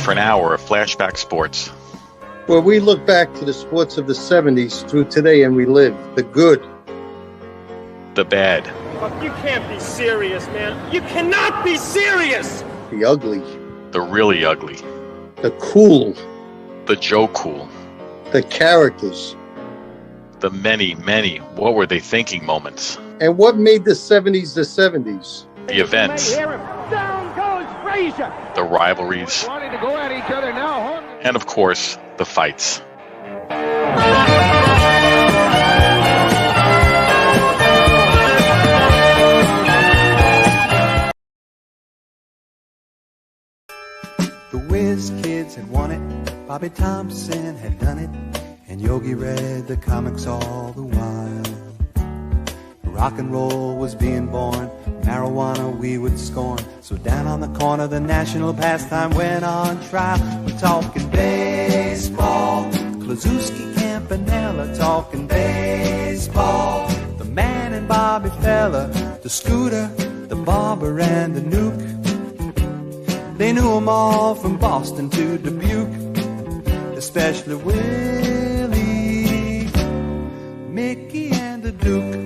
for an hour of Flashback Sports. Where we look back to the sports of the 70s through today and relive the good, the bad, You can't be serious, man. You cannot be serious! the ugly, the really ugly, the cool, the Joe Cool, the characters, the many, many what were they thinking moments, and what made the 70s the 70s. the events, Down goes Frazier! the rivalries, Wanting to go at each other now, huh? and of course, the fights. The Whiz Kids had won it, Bobby Thompson had done it, and Yogi read the comics all the while. Rock and roll was being born, marijuana we would scorn. So down on the corner the national pastime went on trial. We're talking baseball, Klazuski, Campanella, talking baseball. The man and Bobby Fella, the Scooter, the Barber and the Nuke. They knew them all from Boston to Dubuque, especially Willie, Mickey and the Duke.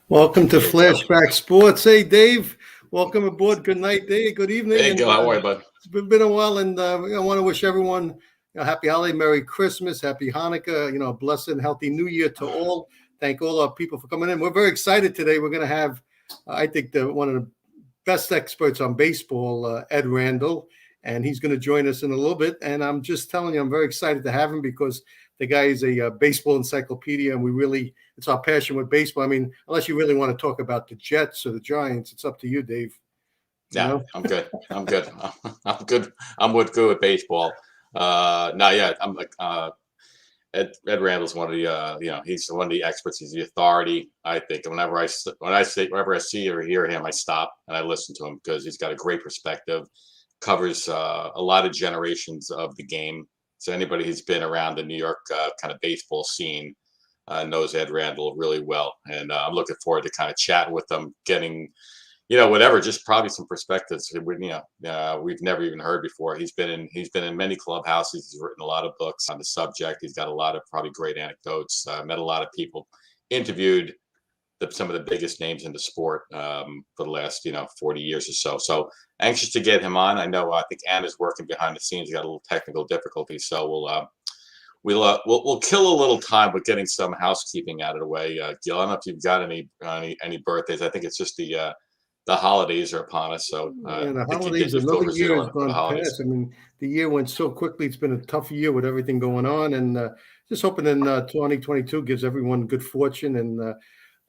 Welcome to Flashback Sports. Hey, Dave. Welcome aboard. Good night, Dave. Good evening. Hey, Gil. How are you, bud? It's been a while, and I want to wish everyone happy holiday, Merry Christmas, Happy Hanukkah, a blessed and healthy New Year to all. Thank all our people for coming in. We're very excited today. We're going to have, I think, one of the best experts on baseball, Ed Randall, and he's going to join us in a little bit. And I'm just telling you, I'm very excited to have him because the guy is a baseball encyclopedia, and it's our passion with baseball. I mean, unless you really want to talk about the Jets or the Giants, it's up to you, Dave. Yeah, I'm good. I'm good. I'm good. I'm good with baseball. I'm like Ed Randall's one of the he's one of the experts. He's the authority. I think whenever I see or hear him, I stop and I listen to him because he's got a great perspective. Covers a lot of generations of the game. So anybody who's been around the New York kind of baseball scene knows Ed Randall really well, and I'm looking forward to kind of chatting with them, getting whatever, just probably some perspectives we've never even heard before. He's been in many clubhouses. He's written a lot of books on the subject. He's got a lot of probably great anecdotes. Met a lot of people, interviewed some of the biggest names in the sport for the last 40 years or so. So anxious to get him on. I think Anna's working behind the scenes. He got a little technical difficulty, so we'll kill a little time with getting some housekeeping out of the way. Gil, I don't know if you've got any birthdays. I think it's just the holidays are upon us. So the holidays, another year has gone past. I mean, the year went so quickly. It's been a tough year with everything going on, and just hoping in 2022 gives everyone good fortune and a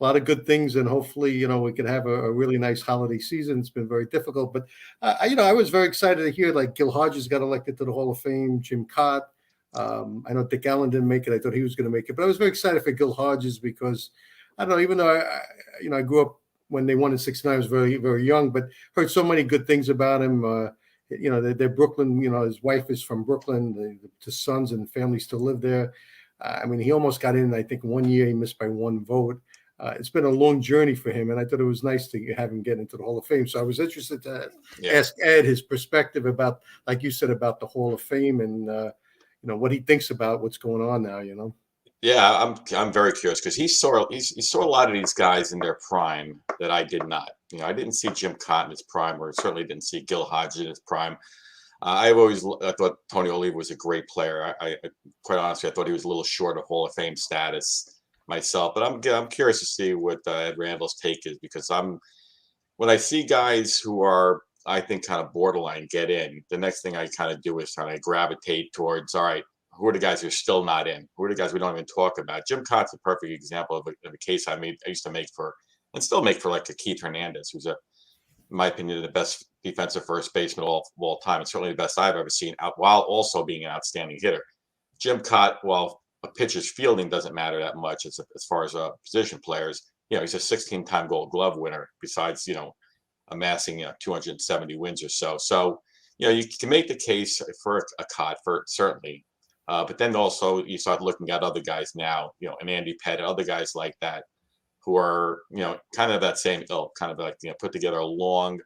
lot of good things, and hopefully, we could have a really nice holiday season. It's been very difficult, but I was very excited to hear like Gil Hodges got elected to the Hall of Fame, Jim Cott. I know Dick Allen didn't make it. I thought he was going to make it, but I was very excited for Gil Hodges because I don't know, even though I grew up when they won in '69, I was very, very young, but heard so many good things about him. They're Brooklyn. His wife is from Brooklyn. The sons and family still live there. I mean, he almost got in. I think one year he missed by one vote. It's been a long journey for him, and I thought it was nice to have him get into the Hall of Fame. So I was interested to ask Ed his perspective about, like you said, about the Hall of Fame and what he thinks about what's going on now. Yeah, I'm very curious because he saw a lot of these guys in their prime that I did not. I didn't see Jim Cott in his prime, or certainly didn't see Gil Hodges in his prime. I thought Tony Oliva was a great player. I quite honestly, I thought he was a little short of Hall of Fame status myself. But I'm curious to see what Ed Randall's take is, because when I see guys who are, I think, kind of borderline get in, the next thing I kind of do is kind of gravitate towards, all right, who are the guys who are still not in? Who are the guys we don't even talk about? Jim Cott's a perfect example of a case I used to make for, and still make for, like a Keith Hernandez, who's in my opinion, the best defensive first baseman of all time, and certainly the best I've ever seen, while also being an outstanding hitter. Jim Cott, while a pitcher's fielding doesn't matter that much as far as position players, he's a 16-time Gold Glove winner, besides, amassing 270 wins or so. So, you can make the case for a Cott, for certainly. But then also you start looking at other guys now, an Andy Pettit, other guys like that, who are, kind of that same ilk, kind of like, put together a long,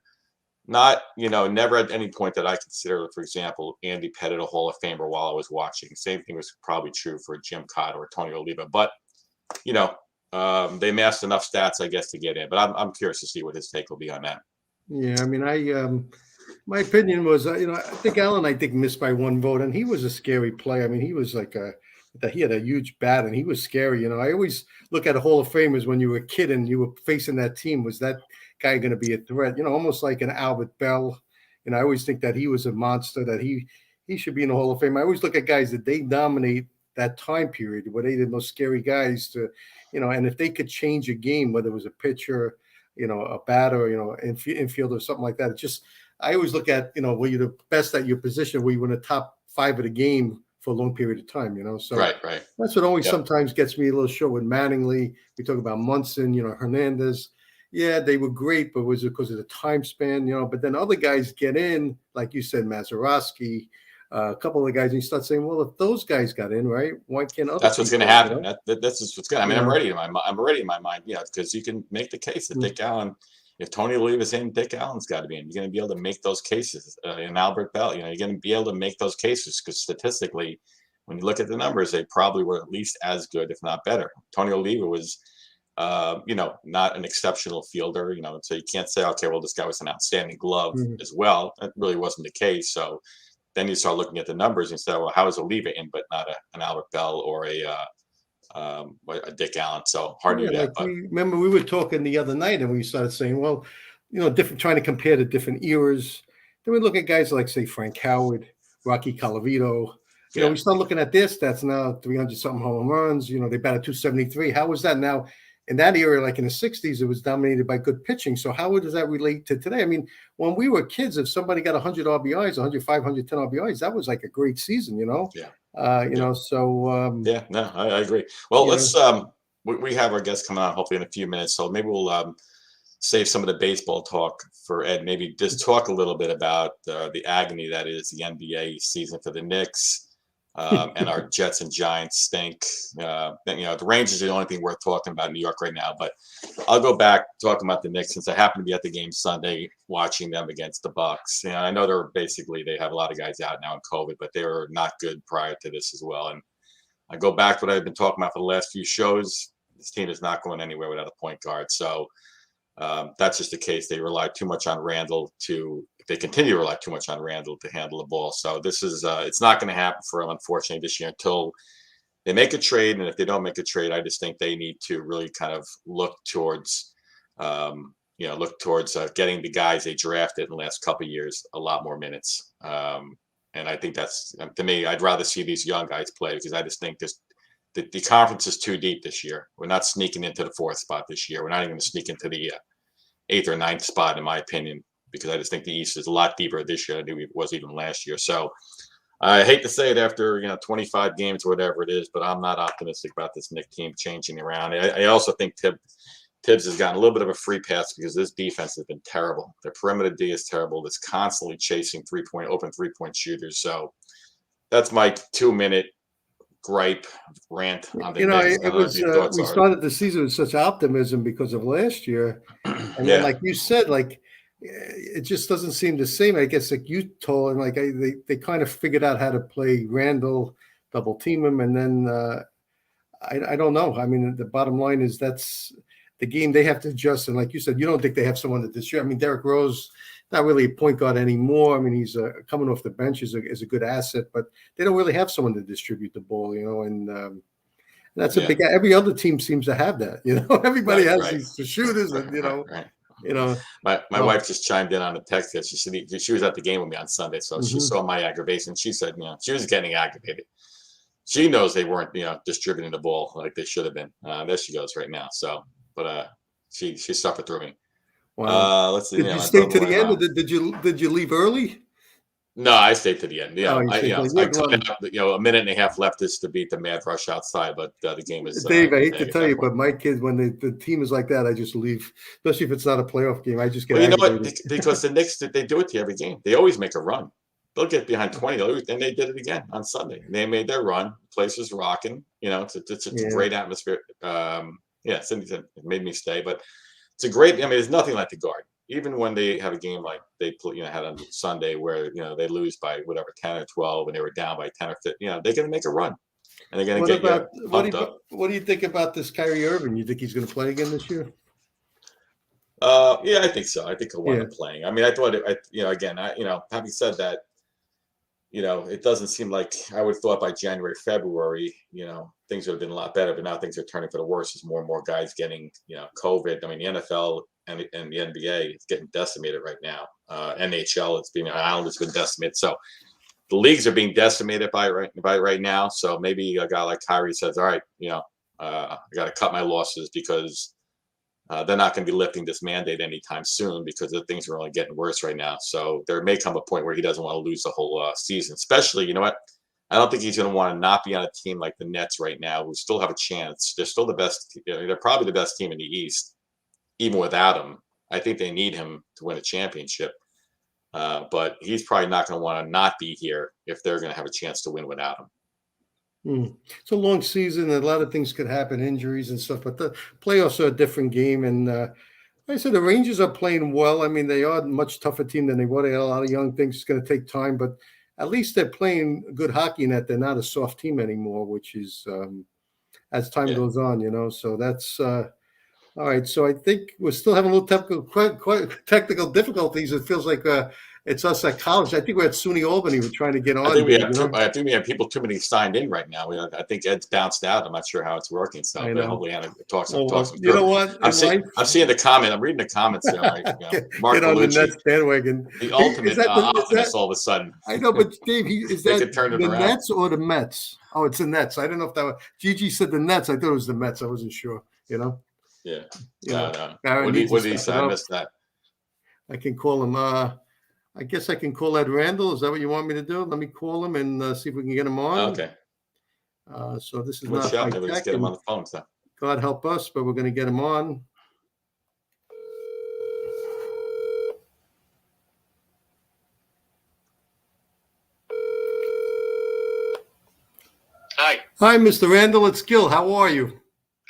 not, never at any point that I consider, for example, Andy Pettit a Hall of Famer while I was watching. Same thing was probably true for Jim Cotter or Tony Oliva, but, they amassed enough stats, I guess, to get in. But I'm curious to see what his take will be on that. Yeah, I mean, my opinion was, I think Allen, missed by one vote, and he was a scary player. I mean, he was he had a huge bat, and he was scary. I always look at a Hall of Famers when you were a kid and you were facing that team. Was that guy going to be a threat? Almost like an Albert Bell. I always think that he was a monster, that he should be in the Hall of Fame. I always look at guys that they dominate that time period where they the most scary guys to, and if they could change a game, whether it was a pitcher, a batter, infield or something like that. It's just, I always look at, were you the best at your position, were you in the top 5 of the game for a long period of time, so right. That's what always sometimes gets me a little short with Mattingly. We talk about Munson, Hernandez. Yeah, they were great, but was it because of the time span, but then other guys get in, like you said, Mazeroski, a couple of the guys, and you start saying, well, if those guys got in, right, why can't other? That's what's going to happen. That's just what's going to. I mean, I'm ready in my mind, because you can make the case that Dick Allen, if Tony Oliva's in, Dick Allen's got to be in. You're going to be able to make those cases. In Albert Bell, you're going to be able to make those cases because statistically, when you look at the numbers, they probably were at least as good, if not better. Tony Oliva was, not an exceptional fielder, so you can't say, okay, well, this guy was an outstanding glove as well. That really wasn't the case. So then you start looking at the numbers and say, well, how is Oliva in, but not an Albert Bell or a Dick Allen? So hard to do that. But remember, we were talking the other night and we started saying, well, trying to compare the different eras. Then we look at guys like, say, Frank Howard, Rocky Colavito. We start looking at their stats now, 300-something home runs. They batted 273. How was that now? In that era, like in the 60s, it was dominated by good pitching. So how does that relate to today? I mean, when we were kids, if somebody got 100 RBIs, 105, 110 RBIs, that was like a great season, Yeah. So. No, I agree. Well, let's, we have our guests coming on hopefully in a few minutes. So maybe we'll save some of the baseball talk for Ed. Maybe just talk a little bit about the agony that is the NBA season for the Knicks. And our Jets and Giants stink. The Rangers are the only thing worth talking about in New York right now. But I'll go back talking about the Knicks since I happened to be at the game Sunday watching them against the Bucks. I know they have a lot of guys out now in COVID, but they were not good prior to this as well. And I go back to what I've been talking about for the last few shows. This team is not going anywhere without a point guard. So that's just the case. They rely too much on Randall they continue to rely too much on Randall to handle the ball. So this is it's not going to happen for them, unfortunately, this year until they make a trade. And if they don't make a trade, I just think they need to really kind of look towards getting the guys they drafted in the last couple of years a lot more minutes. And I think that's, to me, I'd rather see these young guys play because I just think the conference is too deep this year. We're not sneaking into the 4th spot this year. We're not even going to sneak into the 8th or 9th spot, in my opinion, because I just think the East is a lot deeper this year than it was even last year. So I hate to say it after 25 games or whatever it is, but I'm not optimistic about this Knicks team changing around. I also think Tibbs has gotten a little bit of a free pass because this defense has been terrible. Their perimeter D is terrible. It's constantly chasing open three-point shooters. So that's my 2-minute gripe rant on the Knicks. It was we started the season with such optimism because of last year, and then like you said, it just doesn't seem the same. I guess like you told, and they kind of figured out how to play Randall, double team him, and then I don't know. I mean, the bottom line is that's the game they have to adjust. And like you said, you don't think they have someone to distribute. I mean, Derrick Rose, not really a point guard anymore. I mean, he's coming off the bench is a good asset, but they don't really have someone to distribute the ball, and that's a big. Every other team seems to have that, Everybody has these shooters, and My wife just chimed in on the text that she said she was at the game with me on Sunday, so she saw my aggravation. She said, she was getting aggravated. She knows they weren't, distributing the ball like they should have been. There she goes right now. So, but she suffered through me. Wow. Let's see. Did you stay to the end, or did you leave early? No, I stayed to the end. A minute and a half left is to beat the mad rush outside, but the game is. Dave, I hate to tell you, but my kids, when the team is like that, I just leave. Especially if it's not a playoff game, I just get. Well, you know what? Because the Knicks, they do it to every game. They always make a run. They'll get behind 20, and they did it again on Sunday. They made their run. The place is rocking. It's a great atmosphere. Yeah, Cindy said it made me stay, but it's a great. I mean, it's nothing like the Garden. Even when they have a game like they had on Sunday where they lose by whatever 10 or 12 and they were down by 10 or 15, they're going to make a run and they're going to get pumped up. What do you think about this Kyrie Irving? You think he's going to play again this year? Yeah, I think so. I think he'll wind up playing. I mean, I thought having said that, it doesn't seem like I would have thought by January, February, things would have been a lot better, but now things are turning for the worse as more and more guys getting, COVID. I mean, the NFL and the NBA is getting decimated right now. NHL, Islanders been decimated. So the leagues are being decimated by right now. So maybe a guy like Kyrie says, all right, I got to cut my losses because they're not going to be lifting this mandate anytime soon because the things are only getting worse right now. So there may come a point where he doesn't want to lose the whole season, especially, I don't think he's going to want to not be on a team like the Nets right now, who still have a chance. They're still the best. They're probably the best team in the East, even without him. I think they need him to win a championship. But he's probably not going to want to not be here if they're going to have a chance to win without him. It's a long season, and a lot of things could happen, injuries and stuff, but the playoffs are a different game. And like I said, the Rangers are playing well. I mean, they are a much tougher team than they were. They had a lot of young things. It's going to take time, but at least they're playing good hockey in that they're not a soft team anymore, which is as time goes on, So that's all right. So I think we're still having a little technical difficulties. It feels like it's us at college. I think we're at SUNY Albany. We're trying to get on. I think we have people too many signed in right now. I think Ed's bounced out. I'm not sure how it's working. So hopefully Anna talks. You know what? I'm seeing the comment. I'm reading the comments there. Mark get on the Nets bandwagon. The ultimate optimist all of a sudden. I know, but Dave, is that the around. Nets or the Mets? Oh, it's the Nets. I don't know if that was Gigi said the Nets. I thought it was the Mets. I wasn't sure. Yeah. No. What did he say? I missed that. I can call him. I guess I can call Ed Randall. Is that what you want me to do? Let me call him and see if we can get him on. Okay. So this is not high tech. Let's get him on the phone. So. God help us, but we're going to get him on. Hi, Mr. Randall. It's Gil. How are you?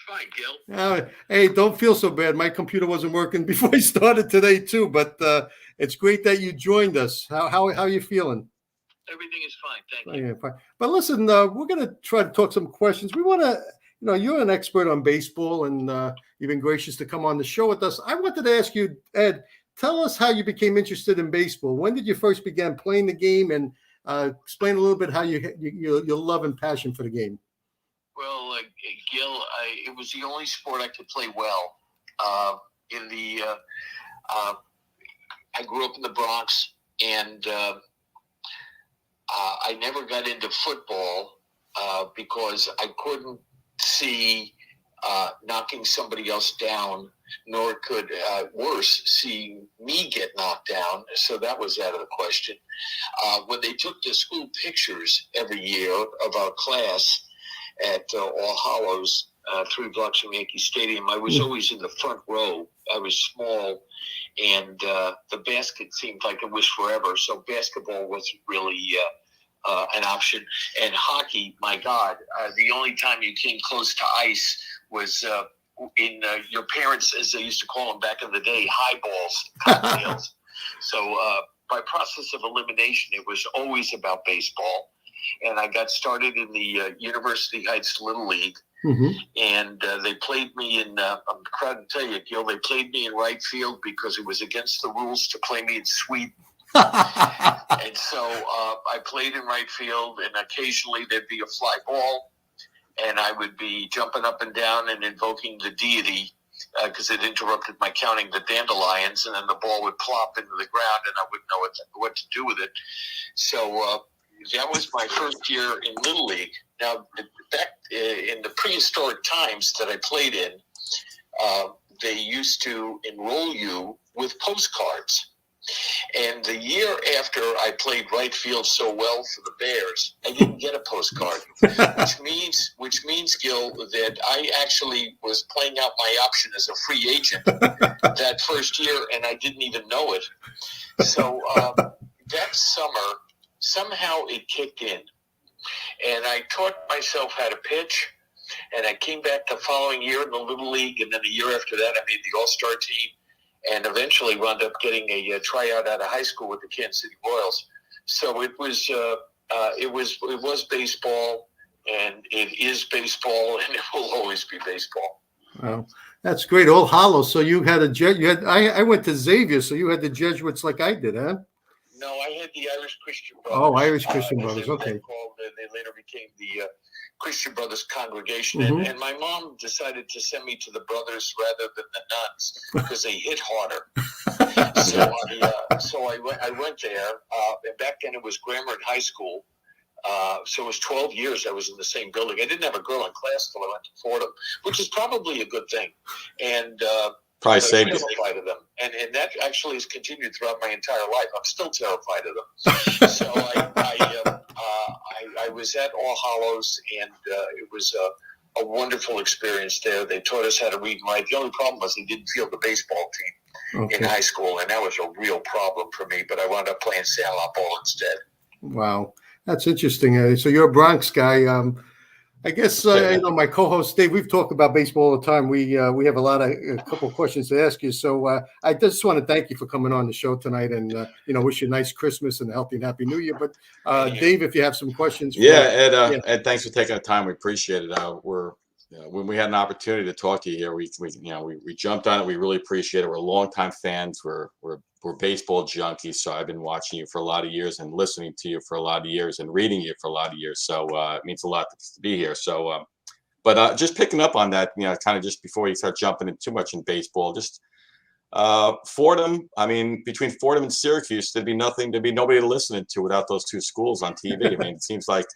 Fine, Gil. Hey, don't feel so bad. My computer wasn't working before I started today, too, but it's great that you joined us. How are you feeling? Everything is fine. Thank you. Yeah, fine. But listen, we're going to try to talk some questions. We want to, you're an expert on baseball, and you've been gracious to come on the show with us. I wanted to ask you, Ed, tell us how you became interested in baseball. When did you first begin playing the game, and explain a little bit how your love and passion for the game. Well, Gil, it was the only sport I could play well. I grew up in the Bronx, and I never got into football because I couldn't see knocking somebody else down, nor could, worse, see me get knocked down. So that was out of the question. When they took the school pictures every year of our class at All Hallows, 3 blocks from Yankee Stadium, I was always in the front row. I was small, and the basket seemed like it was forever. So basketball wasn't really an option. And hockey, my God, the only time you came close to ice was in your parents, as they used to call them back in the day, highballs, cocktails. So by process of elimination, it was always about baseball. And I got started in the University Heights Little League. Mm-hmm. And they played me in, I'm proud to tell you, Gil, they played me in right field because it was against the rules to play me in Sweden. And so I played in right field, and occasionally there'd be a fly ball, and I would be jumping up and down and invoking the deity because it interrupted my counting the dandelions, and then the ball would plop into the ground, and I wouldn't know what to do with it. So that was my first year in Little League. Now, back in the prehistoric times that I played in, they used to enroll you with postcards. And the year after I played right field so well for the Bears, I didn't get a postcard, which means, Gil, that I actually was playing out my option as a free agent that first year, and I didn't even know it. So that summer, somehow it kicked in, and I taught myself how to pitch. And I came back the following year in the Little League, and then a year after that, I made the All-Star team, and eventually wound up getting a tryout out of high school with the Kansas City Royals. So it was baseball, and it is baseball, and it will always be baseball. Wow, that's great. All Hallows. So you had I went to Xavier, so you had the Jesuits like I did, huh? No, I had the Irish Christian Brothers. Oh, Irish Christian Brothers. Okay. They later became the Christian Brothers congregation, and my mom decided to send me to the brothers rather than the nuns because they hit harder. So I went there. And back then it was grammar and high school. So it was 12 years I was in the same building. I didn't have a girl in class till I went to Fordham, which is probably a good thing. And probably saved you. Terrified of them, and that actually has continued throughout my entire life. I'm still terrified of them. So I was at All Hallows, and it was a wonderful experience there. They taught us how to read and write. The only problem was they didn't field the baseball team in high school, and that was a real problem for me. But I wound up playing sandlot ball instead. Wow, that's interesting. So you're a Bronx guy. I guess my co-host Dave. We've talked about baseball all the time. We have a couple of questions to ask you. So I just want to thank you for coming on the show tonight, and wish you a nice Christmas and a healthy and happy New Year. But Dave, if you have some questions, Ed, thanks for taking the time. We appreciate it. When we had an opportunity to talk to you here, we jumped on it. We really appreciate it. We're longtime fans. We're baseball junkies. So I've been watching you for a lot of years and listening to you for a lot of years and reading you for a lot of years. So it means a lot to be here. So, but just picking up on that, kind of just before you start jumping in too much in baseball, just Fordham. I mean, between Fordham and Syracuse, there'd be nobody to listen to without those two schools on TV. I mean, it seems like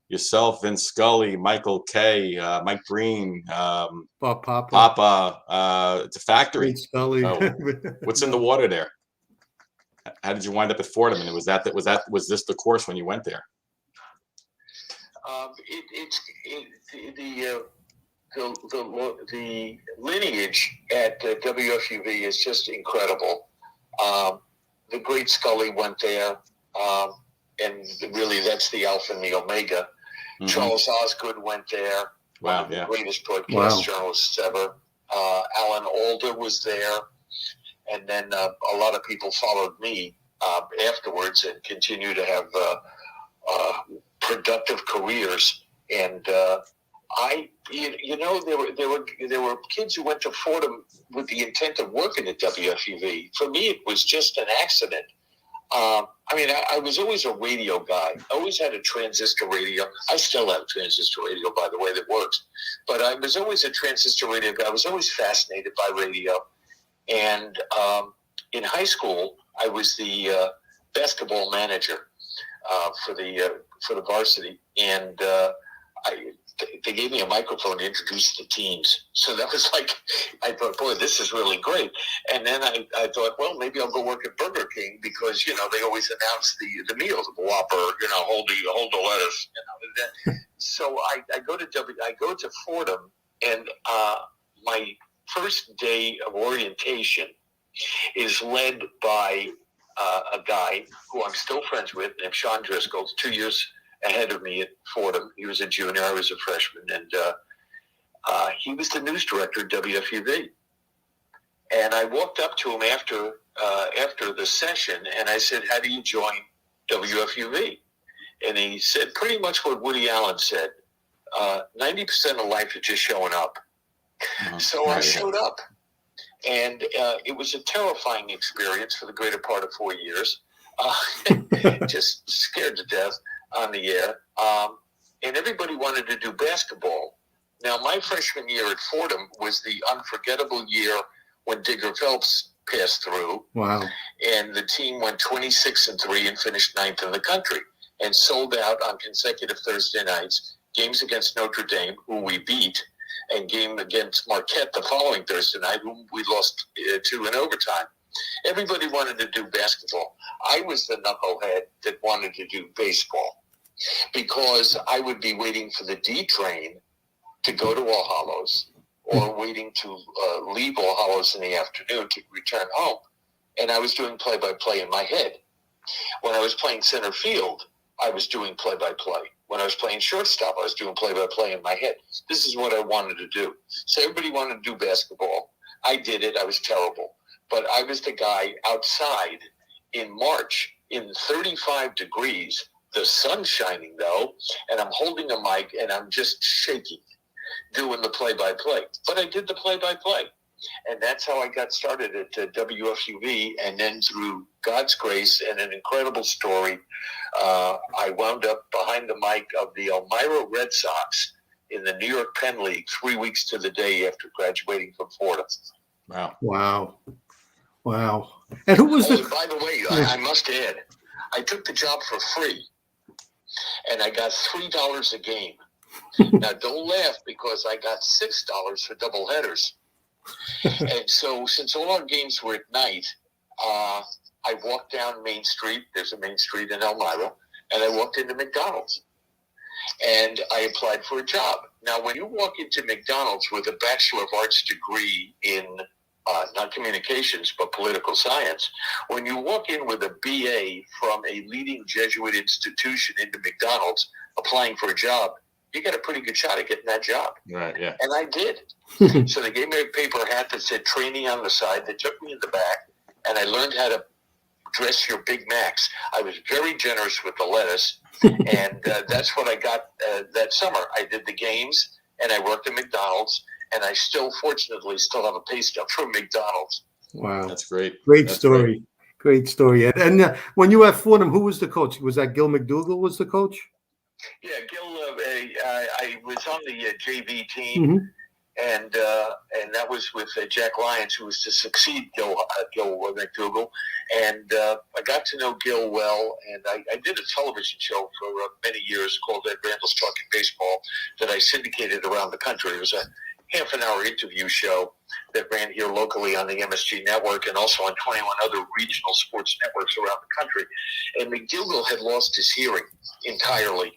yourself, Vince Scully, Michael Kay, Mike Breen, Papa. It's a factory. Vince Scully. What's in the water there? How did you wind up at Fordham? And was this the course when you went there? The lineage at WFUV is just incredible. The great Scully went there, and really that's the Alpha and the Omega. Mm-hmm. Charles Osgood went there. Wow, one of the greatest broadcast journalists ever. Alan Alda was there. And then a lot of people followed me afterwards and continue to have productive careers. And there were kids who went to Fordham with the intent of working at WFUV. For me, it was just an accident. I was always a radio guy. I always had a transistor radio. I still have a transistor radio, by the way, that works. But I was always a transistor radio guy. I was always fascinated by radio. And in high school, I was the basketball manager for the varsity, and they gave me a microphone to introduce the teams. So that was like, I thought, boy, this is really great. And then I thought, well, maybe I'll go work at Burger King because they always announce the meals, the Whopper, hold the lettuce. So I go to Fordham, and my first day of orientation is led by a guy who I'm still friends with, named Sean Driscoll, 2 years ahead of me at Fordham. He was a junior, I was a freshman, and he was the news director at WFUV. And I walked up to him after the session, and I said, "How do you join WFUV?" And he said pretty much what Woody Allen said, 90% of life is just showing up. So I showed up, and it was a terrifying experience for the greater part of 4 years, just scared to death on the air, and everybody wanted to do basketball. Now, my freshman year at Fordham was the unforgettable year when Digger Phelps passed through. Wow. And the team went 26-3 and finished 9th in the country and sold out on consecutive Thursday nights, games against Notre Dame, who we beat, and game against Marquette the following Thursday night, whom we lost to in overtime. Everybody wanted to do basketball. I was the knucklehead that wanted to do baseball because I would be waiting for the D train to go to All Hallows or waiting to leave All Hallows in the afternoon to return home. And I was doing play-by-play in my head. When I was playing center field, I was doing play-by-play. when I was playing shortstop, I was doing play-by-play in my head. This is what I wanted to do. So everybody wanted to do basketball. I did it. I was terrible. But I was the guy outside in March in 35 degrees, the sun shining though, and I'm holding a mic and I'm just shaking, doing the play-by-play. But I did the play-by-play. And that's how I got started at WFUV. And then through God's grace and an incredible story, I wound up behind the mic of the Elmira Red Sox in the New York Penn League 3 weeks to the day after graduating from Florida. Wow. And who was by the way, I must add, I took the job for free, and I got $3 a game. Now, don't laugh, because I got $6 for doubleheaders. And so, since all our games were at night, I walked down Main Street. There's a Main Street in Elmira, and I walked into McDonald's, and I applied for a job. Now, when you walk into McDonald's with a Bachelor of Arts degree in not communications, but political science, when you walk in with a BA from a leading Jesuit institution into McDonald's applying for a job, you got a pretty good shot at getting that job. Right, yeah. And I did. So they gave me a paper hat that said training on the side. They took me in the back, and I learned how to dress your Big Macs. I was very generous with the lettuce, and that's what I got that summer. I did the games, and I worked at McDonald's, and I fortunately still have a pay stub from McDonald's. Wow. That's great. Great story. Great story. And when you were at Fordham, who was the coach? Was that Gil McDougal was the coach? Yeah, Gil, I was on the JV team, and that was with Jack Lyons, who was to succeed Gil McDougal. And I got to know Gil well, and I did a television show for many years called Ed Randall's Talking Baseball that I syndicated around the country. It was a half-an-hour interview show that ran here locally on the MSG network and also on 21 other regional sports networks around the country. And McDougal had lost his hearing entirely,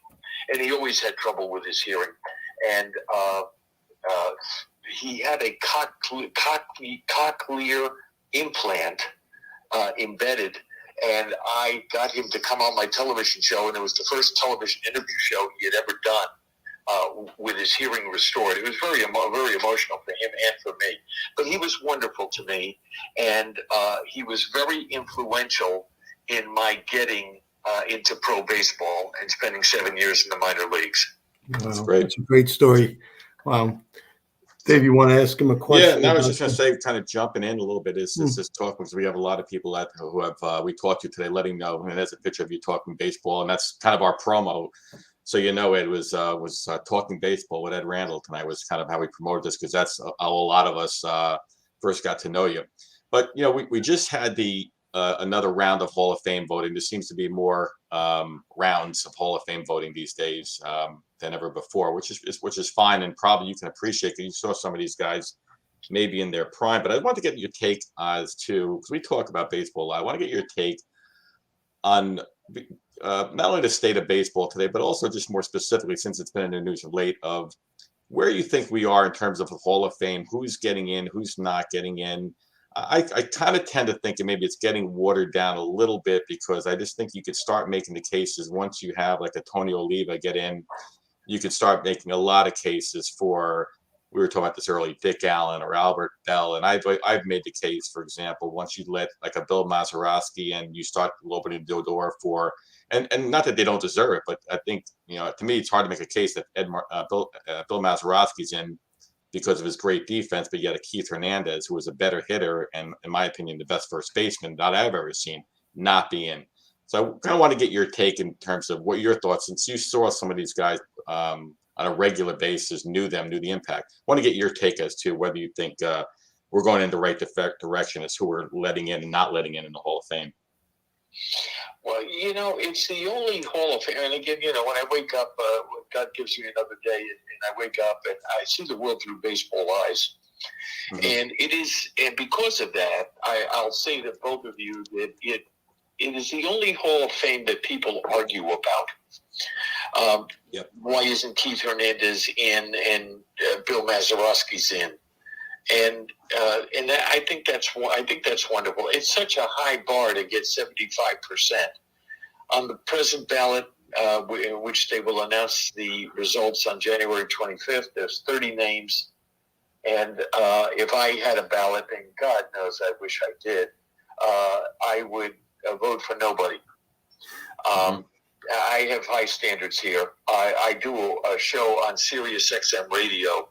and he always had trouble with his hearing. And he had a cochlear implant embedded, and I got him to come on my television show, and it was the first television interview show he had ever done with his hearing restored. It was very emotional for him and for me. But he was wonderful to me, and he was very influential in my getting into pro baseball and spending 7 years in the minor leagues. That's great. It's a great story. Wow. Dave, you want to ask him a question? Yeah, I was just going to say, kind of jumping in a little bit, is talking, because we have a lot of people who have we talked to today, letting know, and there's a picture of you talking baseball, and that's kind of our promo. So Ed was talking baseball with Ed Randall tonight was kind of how we promoted this, because that's how a lot of us first got to know you. But we just had the another round of Hall of Fame voting. There seems to be more rounds of Hall of Fame voting these days than ever before, which is fine, and probably you can appreciate, because you saw some of these guys maybe in their prime. But I want to get your take as to, because we talk about baseball a lot, I want to get your take on not only the state of baseball today, but also just more specifically, since it's been in the news of late, of where you think we are in terms of the Hall of Fame, who's getting in, who's not getting in. I kind of tend to think that maybe it's getting watered down a little bit, because I just think you could start making the cases once you have like a Tony Oliva get in. You could start making a lot of cases for, we were talking about this earlier, Dick Allen or Albert Bell. And I've made the case, for example, once you let like a Bill Mazeroski and you start opening the door for, and not that they don't deserve it, but I think, to me, it's hard to make a case that Bill Mazeroski's in because of his great defense, but yet a Keith Hernandez, who was a better hitter and, in my opinion, the best first baseman that I've ever seen, not be in. So I kind of want to get your take in terms of what your thoughts, since you saw some of these guys on a regular basis, knew the impact. I want to get your take as to whether you think we're going in the right direction as who we're letting in and not letting in the Hall of Fame. Well, it's the only Hall of Fame. And again, when I wake up, God gives me another day, and I wake up and I see the world through baseball eyes. And and because of that, I'll say to both of you that it is the only Hall of Fame that people argue about. Why isn't Keith Hernandez in and Bill Mazeroski's in? And I think that's wonderful. It's such a high bar to get 75%. On the present ballot, in which they will announce the results on January 25th. There's 30 names. And if I had a ballot, and God knows I wish I did, I would vote for nobody. I have high standards here. I do a show on Sirius XM radio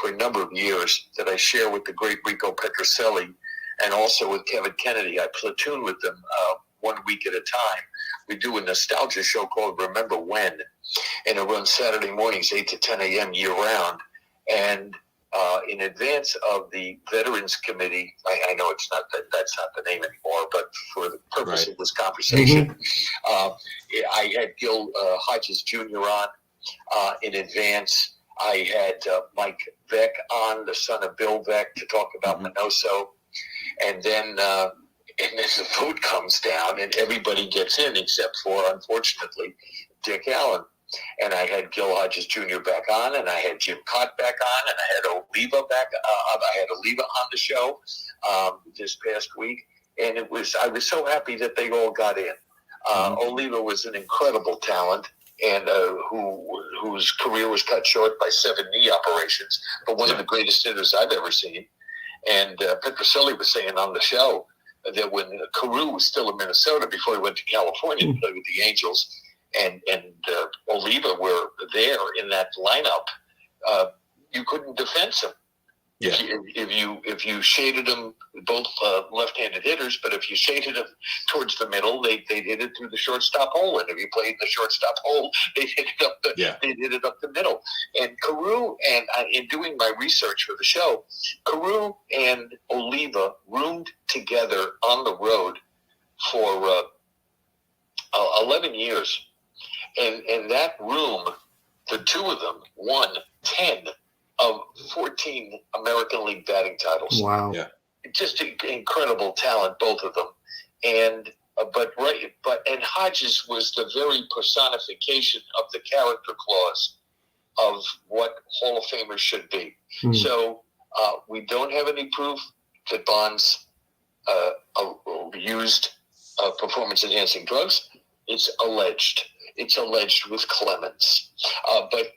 for a number of years that I share with the great Rico Petrocelli and also with Kevin Kennedy. I platoon with them 1 week at a time. We do a nostalgia show called Remember When, and it runs Saturday mornings, 8 to 10 a.m. year-round. And in advance of the Veterans Committee, I know it's not that's not the name anymore, but for the purpose of this conversation, I had Gil Hodges Jr. on in advance. I had Mike Veck on, the son of Bill Veck, to talk about Minoso. And then the vote comes down and everybody gets in except for, unfortunately, Dick Allen. And I had Gil Hodges Jr. back on, and I had Jim Cott back on, and I had Oliva back. I had Oliva on the show this past week, and I was so happy that they all got in. Oliva was an incredible talent, and whose career was cut short by 7 knee operations, but one of the greatest hitters I've ever seen. And Petrocelli was saying on the show that when Carew was still in Minnesota before he went to California to play with the Angels, and Oliva were there in that lineup, you couldn't defend him. Yeah. If you shaded them, both left-handed hitters, but if you shaded them towards the middle, they'd hit it through the shortstop hole. And if you played the shortstop hole, they'd hit it up the middle. And Carew, and in doing my research for the show, Carew and Oliva roomed together on the road for 11 years. And that room, the two of them won 10 of 14 American League batting titles. Wow. Yeah. Just incredible talent, both of them. And Hodges was the very personification of the character clause of what Hall of Famers should be. So we don't have any proof that Bonds used performance-enhancing drugs. It's alleged. It's alleged with Clemens. But,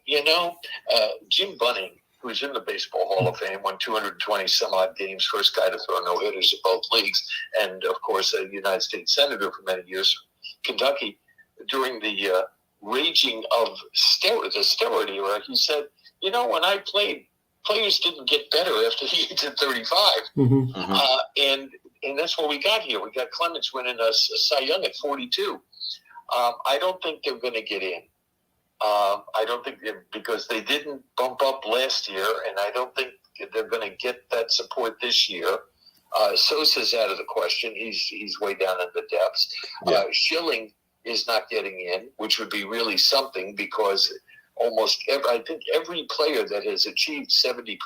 Jim Bunning, who's in the Baseball Hall of Fame, won 220 some odd games, first guy to throw no-hitters in both leagues, and, of course, a United States Senator for many years, Kentucky. During the raging of the steroid era, he said, when I played, players didn't get better after the age of 35. And that's what we got here. We got Clemens winning a Cy Young at 42. I don't think they're going to get in. I don't think because they didn't bump up last year, and I don't think they're going to get that support this year. Sosa's out of the question. He's way down in the depths. Schilling is not getting in, which would be really something because I think every player that has achieved 70%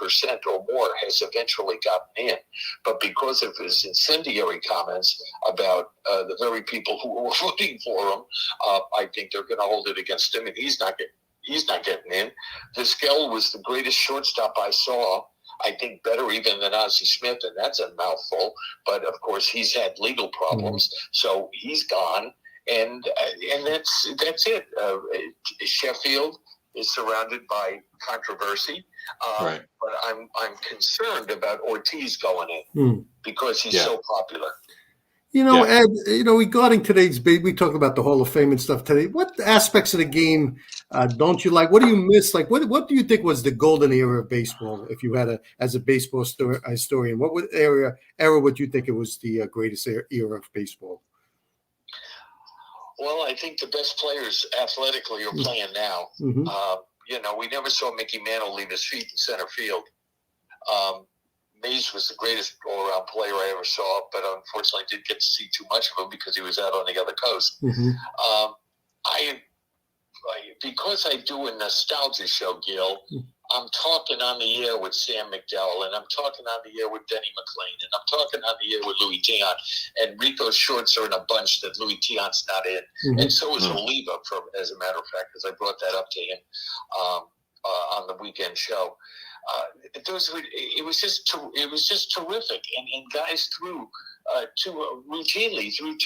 or more has eventually gotten in. But because of his incendiary comments about the very people who were voting for him, I think they're going to hold it against him, and he's not getting in. Vizquel was the greatest shortstop I saw. I think better even than Ozzie Smith, and that's a mouthful. But of course, he's had legal problems, so he's gone, and that's it. Sheffield is surrounded by controversy, but I'm concerned about Ortiz going in because he's so popular. Ed, regarding today's, we talked about the Hall of Fame and stuff today. What aspects of the game don't you like? What do you miss? Like, what do you think was the golden era of baseball? If you had as a baseball historian, what era would you think it was the greatest era of baseball? Well, I think the best players athletically are playing now. We never saw Mickey Mantle leave his feet in center field. Mays was the greatest all-around player I ever saw, but unfortunately didn't get to see too much of him because he was out on the other coast. Because I do a nostalgia show, Gil, I'm talking on the air with Sam McDowell, and I'm talking on the air with Denny McLean, and I'm talking on the air with Louis Tiant, and Rico's shorts are in a bunch that Louis Tiant's not in, and so is Oliva, as a matter of fact, because I brought that up to him on the weekend show. It was just terrific, and guys threw routinely through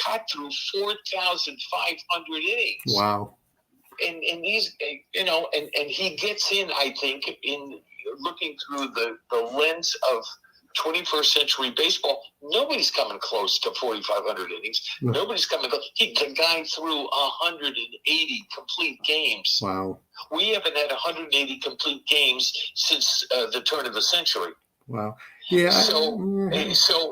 Cott threw 4,500 innings. Wow. And these, and he gets in, I think, in looking through the lens of 21st century baseball. Nobody's coming close to 4,500 innings. No. Nobody's coming close. The guy threw 180 complete games. Wow. We haven't had 180 complete games since the turn of the century. Wow. Yeah. So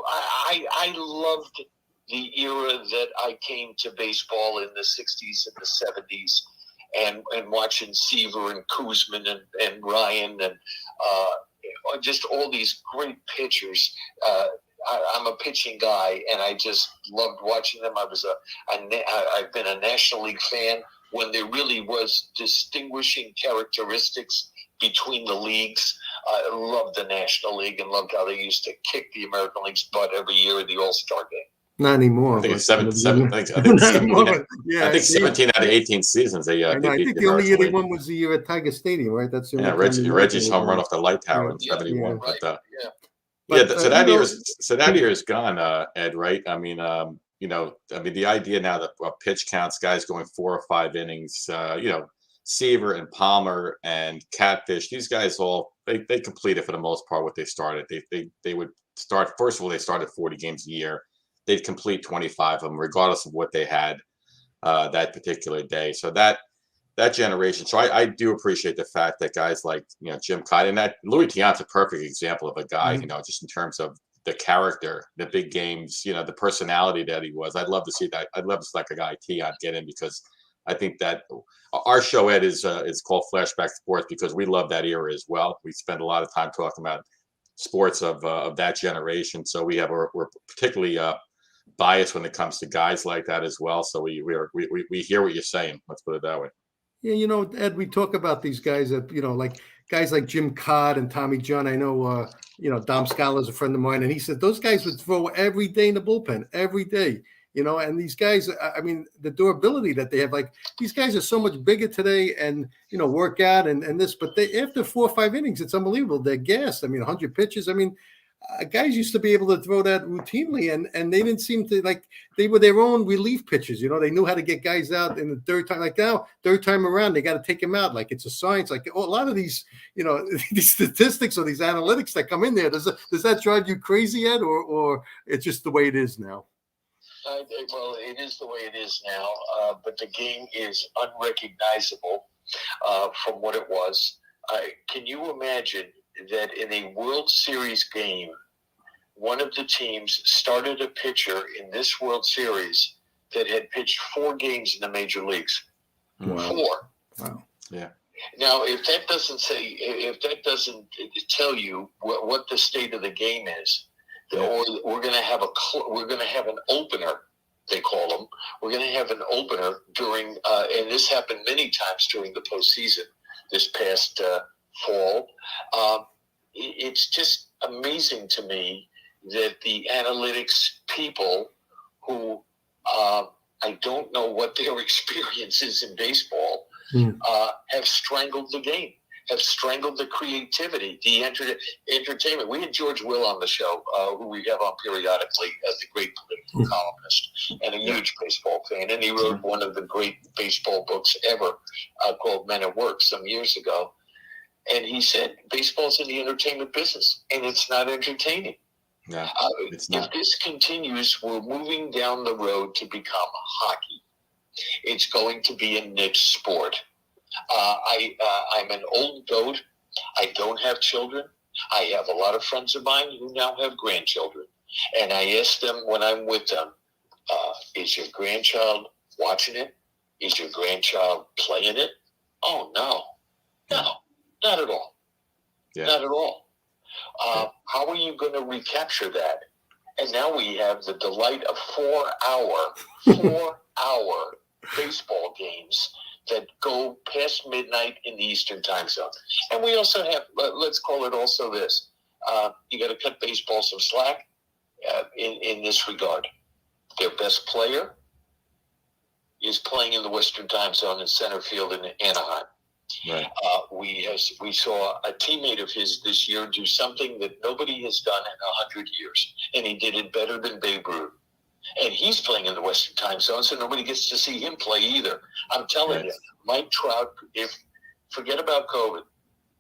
I loved the era that I came to baseball in the 60s and the 70s, and watching Seaver and Koosman and Ryan and just all these great pitchers. I'm a pitching guy, and I just loved watching them. I've been a National League fan when there really was distinguishing characteristics between the leagues. I loved the National League and loved how they used to kick the American League's butt every year in the All-Star game. Not anymore. I think it's 17 out of 18 seasons. They I think the only year they won was the year at Tiger Stadium, right? That's the Reggie's home run off the light tower in '71. Yeah. So that year is gone, Ed. Right? I mean, the idea now that pitch counts, guys going 4 or 5 innings, Seaver and Palmer and Catfish, these guys all they completed for the most part what they started. They would start, first of all, they started 40 games a year. They'd complete 25 of them, regardless of what they had that particular day. So that generation. So I do appreciate the fact that guys like Jim Cott and that Louis Tiant's a perfect example of a guy, just in terms of the character, the big games, the personality that he was. I'd love to see that. I'd love to see like a guy Tiant get in, because I think that our show, Ed, is called Flashback Sports because we love that era as well. We spend a lot of time talking about sports of that generation. So we're particularly biased when it comes to guys like that as well. So we hear what you're saying. Let's put it that way. Yeah, Ed, we talk about these guys that, like guys like Jim Codd and Tommy John. I know, Dom Scala's a friend of mine, and he said those guys would throw every day in the bullpen, every day, and these guys, I mean, the durability that they have, like these guys are so much bigger today and, work out and this, but after 4 or 5 innings, it's unbelievable. They're gassed. I mean, 100 pitches. I mean, guys used to be able to throw that routinely, and they didn't seem to, like, they were their own relief pitchers. They knew how to get guys out in the third time. Like now, third time around, they got to take them out. Like it's a science. Like a lot of these, these statistics or these analytics that come in there. Does that drive you crazy, Ed, or it's just the way it is now? Well, it is the way it is now, but the game is unrecognizable from what it was. Can you imagine that in a World Series game, one of the teams started a pitcher in this World Series that had pitched 4 games in the major leagues? Wow. 4. Wow. Yeah. Now, if that doesn't tell you what the state of the game is, or we're going to have an opener. They call them. We're going to have an opener during, and this happened many times during the postseason this past fall. It's just amazing to me that the analytics people who I don't know what their experience is in baseball have strangled the game, have strangled the creativity, the entertainment. We had George Will on the show, who we have on periodically as a great political columnist and a huge baseball fan. And he wrote one of the great baseball books ever called Men at Work some years ago. And he said, baseball's in the entertainment business, and it's not entertaining. Yeah, it's not. If this continues, we're moving down the road to become hockey. It's going to be a niche sport. I'm an old goat. I don't have children. I have a lot of friends of mine who now have grandchildren. And I ask them when I'm with them, is your grandchild watching it? Is your grandchild playing it? Oh, no, not at all. Yeah. Not at all. How are you going to recapture that? And now we have the delight of 4-hour baseball games that go past midnight in the Eastern time zone. And we also have, let's call it also this, you got to cut baseball some slack in this regard. Their best player is playing in the Western time zone in center field in Anaheim. Right. We saw a teammate of his this year do something that nobody has done in 100 years, and he did it better than Babe Ruth. And he's playing in the Western time zone, so nobody gets to see him play either. I'm telling you, Mike Trout, forget about COVID,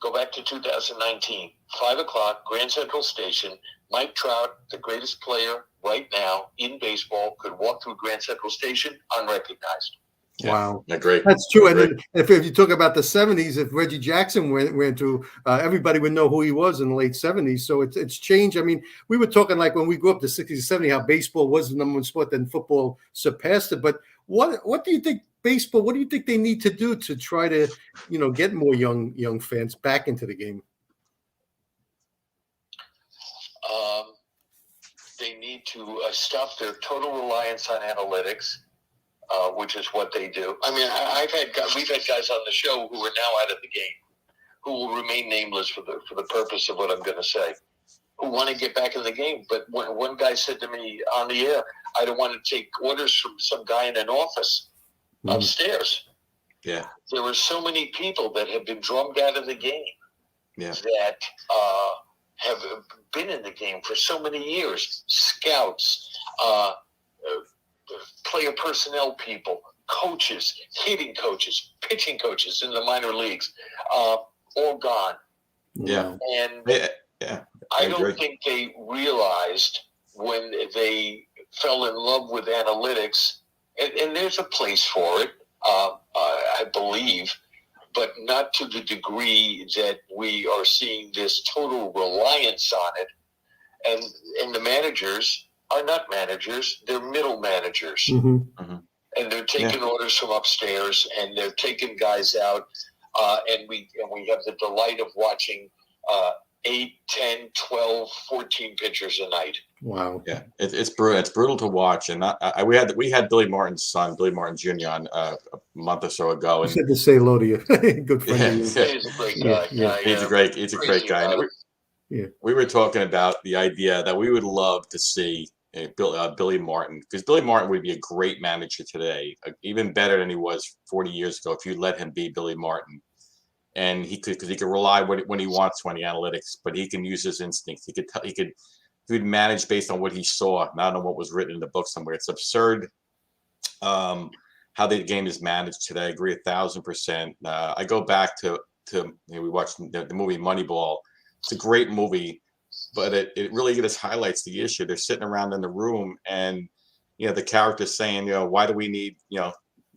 go back to 2019, 5 o'clock, Grand Central Station, Mike Trout, the greatest player right now in baseball, could walk through Grand Central Station unrecognized. Yeah. Wow. Yeah, great. That's true. And then if you talk about the 70s, if Reggie Jackson went to, everybody would know who he was in the late 70s. So it's changed. I mean, we were talking like when we grew up the 60s and 70s, how baseball was the number one sport, then football surpassed it. But what do you think baseball, what do you think they need to do to try to, get more young fans back into the game? They need to stop their total reliance on analytics. Which is what they do. I mean, we've had guys on the show who are now out of the game, who will remain nameless for the purpose of what I'm going to say, who want to get back in the game. But one guy said to me on the air, I don't want to take orders from some guy in an office upstairs. Yeah. There were so many people that have been drummed out of the game that have been in the game for so many years. Scouts, player personnel people, coaches, hitting coaches, pitching coaches in the minor leagues, all gone. Yeah. And I don't agree. think they realized when they fell in love with analytics, and there's a place for it, I believe, but not to the degree that we are seeing this total reliance on it. And the managers are not managers, they're middle managers. Mm-hmm. Mm-hmm. And they're taking orders from upstairs, and they're taking guys out, and we have the delight of watching 8, 10, 12, 14 pitchers a night. Wow. Yeah, it's brutal. It's brutal to watch. And we had Billy Martin's son, Billy Martin Jr. on a month or so ago. And I said to say hello to you. Good friend of yours. He's a great guy. He's a great guy. And we were talking about the idea that we would love to see Billy Martin, because Billy Martin would be a great manager today, even better than he was 40 years ago if you let him be Billy Martin. And because he could rely when he wants on the analytics, but he can use his instincts. He could manage based on what he saw, not on what was written in the book somewhere. It's absurd how the game is managed today. I agree 1,000%. I go back to we watched the movie Moneyball. It's a great movie, but it really just highlights the issue. They're sitting around in the room, and the character's saying, why do we need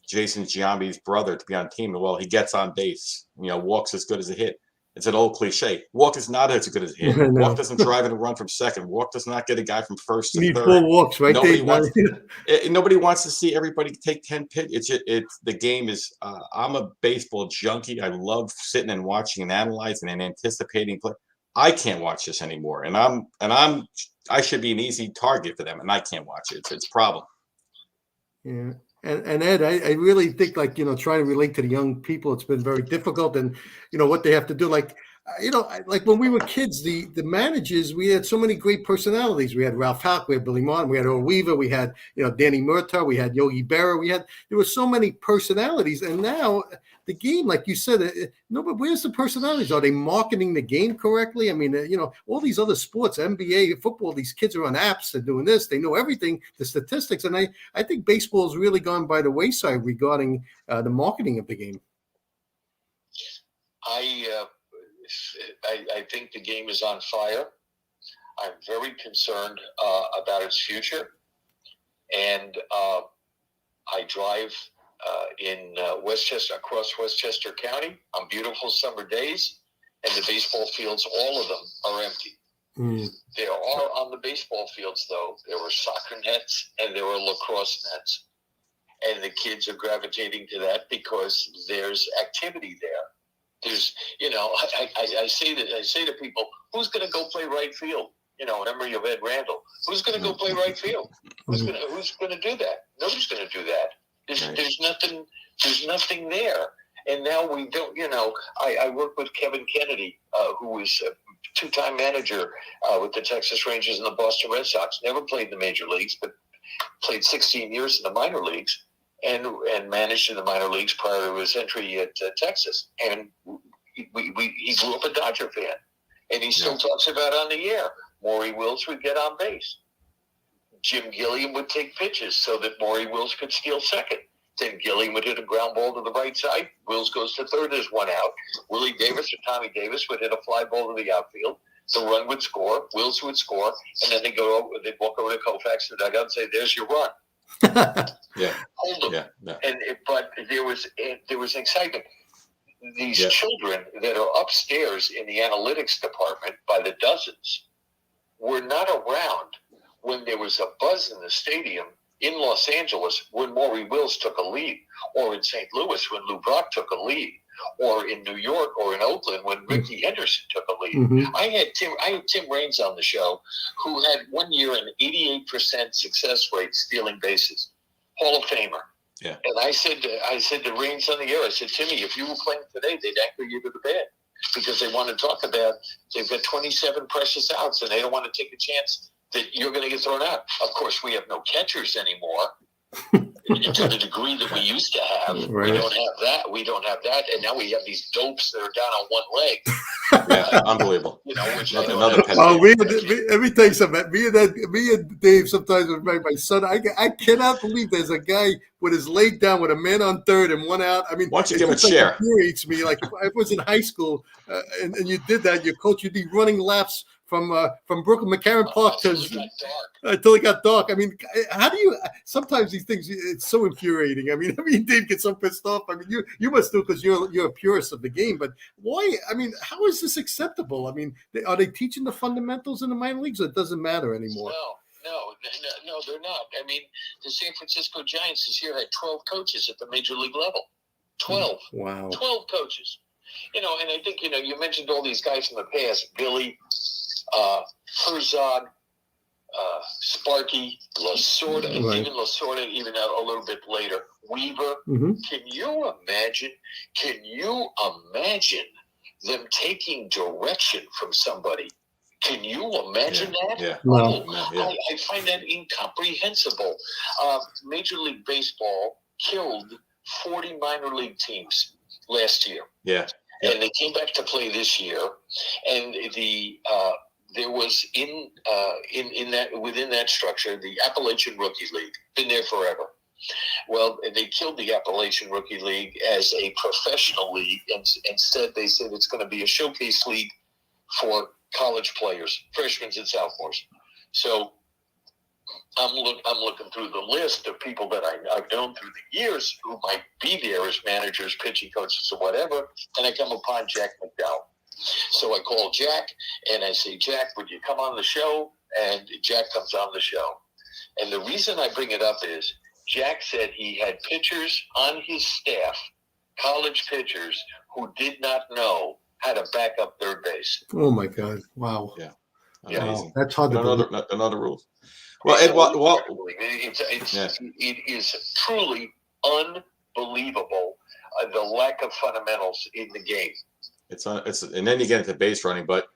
Jason Giambi's brother to be on team? Well, he gets on base, walks as good as a hit. It's an old cliche. Walk is not as good as a hit. No. Walk doesn't drive and run from second. Walk does not get a guy from first to You need third. 4 walks, right? Nobody wants to see everybody take 10 pitches. It's the game is. I'm a baseball junkie. I love sitting and watching and analyzing and anticipating play. I can't watch this anymore, and I should be an easy target for them, and I can't watch it. It's a problem. Yeah. And Ed, I really think trying to relate to the young people, it's been very difficult, and what they have to do. Like when we were kids, the managers, we had so many great personalities. We had Ralph Houck, we had Billy Martin, we had Earl Weaver, we had Danny Murtaugh, we had Yogi Berra, there were so many personalities, and now the game, like you said, but where's the personalities? Are they marketing the game correctly? I mean, all these other sports, NBA, football, these kids are on apps, they're doing this, they know everything, the statistics, and I think baseball has really gone by the wayside regarding the marketing of the game. I think the game is on fire. I'm very concerned about its future, and I drive in Westchester, across Westchester County on beautiful summer days, and the baseball fields, all of them, are empty. There are on the baseball fields, though, there were soccer nets and there were lacrosse nets, and the kids are gravitating to that because there's activity there. There's, I say to people, who's going to go play right field? In memory of Ed Randall, who's going to go play right field? Who's going to do that? Nobody's going to do that. There's nothing there. And now we don't, I work with Kevin Kennedy, who is a 2-time manager with the Texas Rangers and the Boston Red Sox. Never played in the major leagues, but played 16 years in the minor leagues. and managed in the minor leagues prior to his entry at Texas. And he grew up a Dodger fan, and he still talks about on the air. Maury Wills would get on base. Jim Gilliam would take pitches so that Maury Wills could steal second. Then Gilliam would hit a ground ball to the right side. Wills goes to third, there's one out. Willie Davis or Tommy Davis would hit a fly ball to the outfield. The run would score. Wills would score, and then they'd walk over to Koufax to the dugout and say, "There's your run." Hold them. But there was excitement. These children that are upstairs in the analytics department by the dozens were not around when there was a buzz in the stadium in Los Angeles when Maury Wills took a lead, or in St. Louis when Lou Brock took a lead, or in New York or in Oakland when Ricky Henderson took a lead. Mm-hmm. I had Tim Raines on the show, who had one year an 88% success rate stealing bases, Hall of Famer. Yeah. And I said to Raines on the air, I said, Timmy, if you were playing today, they'd anchor you to the bed because they want to talk about they've got 27 precious outs and they don't want to take a chance that you're going to get thrown out. Of course, we have no catchers anymore to the degree that we used to have. Right. We don't have that. And now we have these dopes that are down on one leg. Unbelievable. Which another pet. Oh, let me tell you something. Me and Dave sometimes with my son. I cannot believe there's a guy with his leg down with a man on third and one out. I mean, why don't you give him a chair? It infuriates me. Like if I was in high school and you did that, your coach would be running laps from Brooklyn McCarran Park until it got dark. I mean, how do you? Sometimes these things, it's so infuriating. I mean, Dave gets so pissed off. I mean, you must do because you're a purist of the game. But why? I mean, how is this acceptable? I mean, are they teaching the fundamentals in the minor leagues, or it doesn't matter anymore? No, they're not. I mean, the San Francisco Giants this year had 12 coaches at the major league level. 12. Wow. 12 coaches. And I think you mentioned all these guys from the past: Billy, Herzog, Sparky, Lasorda, right. even Lasorda, even a little bit later, Weaver. Mm-hmm. Can you imagine them taking direction from somebody? Can you imagine that? Yeah. No. I find that incomprehensible. Major League Baseball killed 40 minor league teams last year. Yeah. And they came back to play this year, and there was within that structure the Appalachian Rookie League, been there forever. Well, they killed the Appalachian Rookie League as a professional league, and instead they said it's going to be a showcase league for college players, freshmen and sophomores. So I'm looking through the list of people that I've known through the years who might be there as managers, pitching coaches, or whatever, and I come upon Jack McDowell. So I call Jack, and I say, Jack, would you come on the show? And Jack comes on the show. And the reason I bring it up is Jack said he had pitchers on his staff, college pitchers, who did not know how to back up third base. Oh, my God. Wow. Yeah. Wow. That's hard to believe. Another rule. Well, it is truly unbelievable, the lack of fundamentals in the game. It's and then you get into base running, but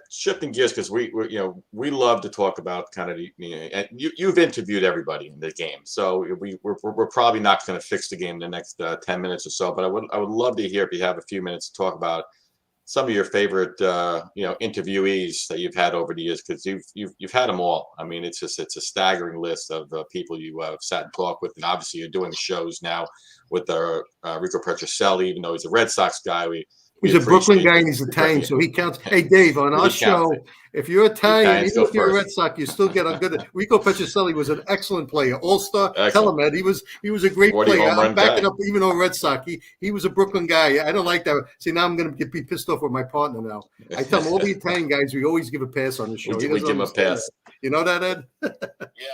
shifting gears because we love to talk about kind of and you've interviewed everybody in the game, so we're probably not going to fix the game in the next 10 minutes or so. But I would love to hear if you have a few minutes to talk about some of your favorite interviewees that you've had over the years, because you've had them all. I mean, it's a staggering list of people you sat and talked with, and obviously you're doing shows now with Rico Petrocelli, even though he's a Red Sox guy. He's a Brooklyn guy and he's Italian, so he counts. Hey, Dave, on our show, if you're Italian, even if you're a Red Sox, you still get a good. Rico Petrocelli was an excellent player, all-star. Tell him that he was a great player. I'm backing up, even though Red Sox, he was a Brooklyn guy. I don't like that. See, now I'm going to be pissed off with my partner now. I tell him all the Italian guys, we always give a pass on the show. We give him a pass. You know that, Ed?